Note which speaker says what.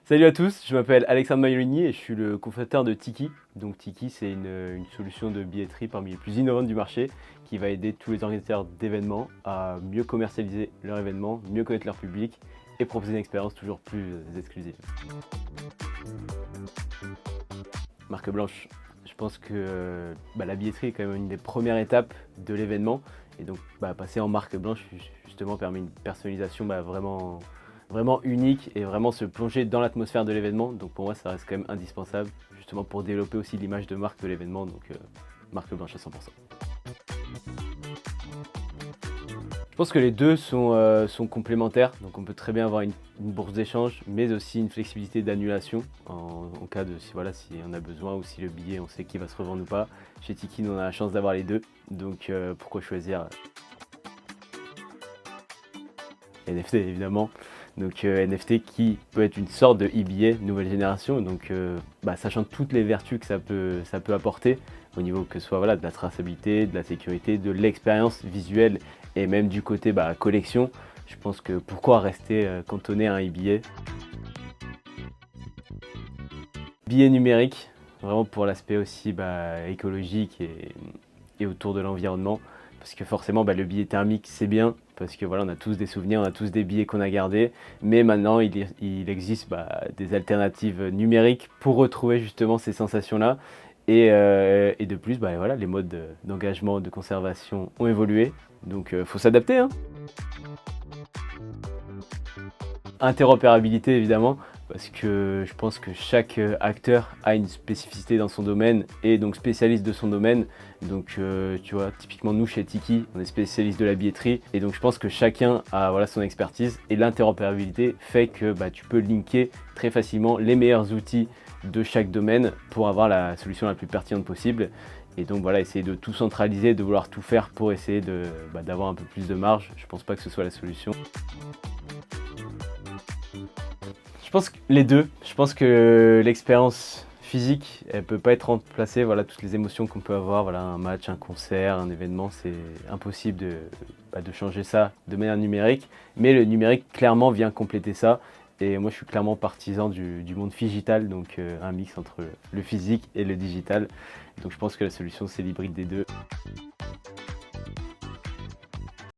Speaker 1: Salut à tous, je m'appelle Alexandre Maiolini et je suis le cofondateur de Tiki. Donc Tiki, c'est une solution de billetterie parmi les plus innovantes du marché qui va aider tous les organisateurs d'événements à mieux commercialiser leurs événements, mieux connaître leur public et proposer une expérience toujours plus exclusive. Marque blanche, je pense que la billetterie est quand même une des premières étapes de l'événement et donc passer en marque blanche justement permet une personnalisation vraiment unique et vraiment se plonger dans l'atmosphère de l'événement. Donc pour moi, ça reste quand même indispensable, justement pour développer aussi l'image de marque de l'événement, donc marque blanche à 100%. Je pense que les deux sont complémentaires, donc on peut très bien avoir une bourse d'échange, mais aussi une flexibilité d'annulation en cas de si on a besoin ou si le billet on sait qu'il va se revendre ou pas. Chez Tiki, nous on a la chance d'avoir les deux, donc pourquoi choisir NFT évidemment. Donc NFT qui peut être une sorte de e-billet nouvelle génération, donc sachant toutes les vertus que ça peut apporter au niveau que ce soit de la traçabilité, de la sécurité, de l'expérience visuelle et même du côté collection, je pense que pourquoi rester cantonné à un e-billet. Billet numérique, vraiment pour l'aspect aussi écologique et autour de l'environnement. Parce que forcément, le billet thermique, c'est bien, parce que voilà, on a tous des souvenirs, on a tous des billets qu'on a gardés. Mais maintenant, il existe des alternatives numériques pour retrouver justement ces sensations-là. Et de plus, les modes d'engagement, de conservation ont évolué. Donc, faut s'adapter, hein. Interopérabilité évidemment, parce que je pense que chaque acteur a une spécificité dans son domaine et donc spécialiste de son domaine. Donc tu vois, typiquement nous chez Tiki, on est spécialiste de la billetterie et donc je pense que chacun a son expertise et l'interopérabilité fait que tu peux linker très facilement les meilleurs outils de chaque domaine pour avoir la solution la plus pertinente possible. Et donc essayer de tout centraliser, de vouloir tout faire pour essayer d'avoir un peu plus de marge, je pense pas que ce soit la solution. Je pense que les deux. Je pense que l'expérience physique, elle peut pas être remplacée. Voilà, toutes les émotions qu'on peut avoir, un match, un concert, un événement, c'est impossible de changer ça de manière numérique. Mais le numérique, clairement, vient compléter ça. Et moi, je suis clairement partisan du monde digital, donc un mix entre le physique et le digital. Donc je pense que la solution, c'est l'hybride des deux.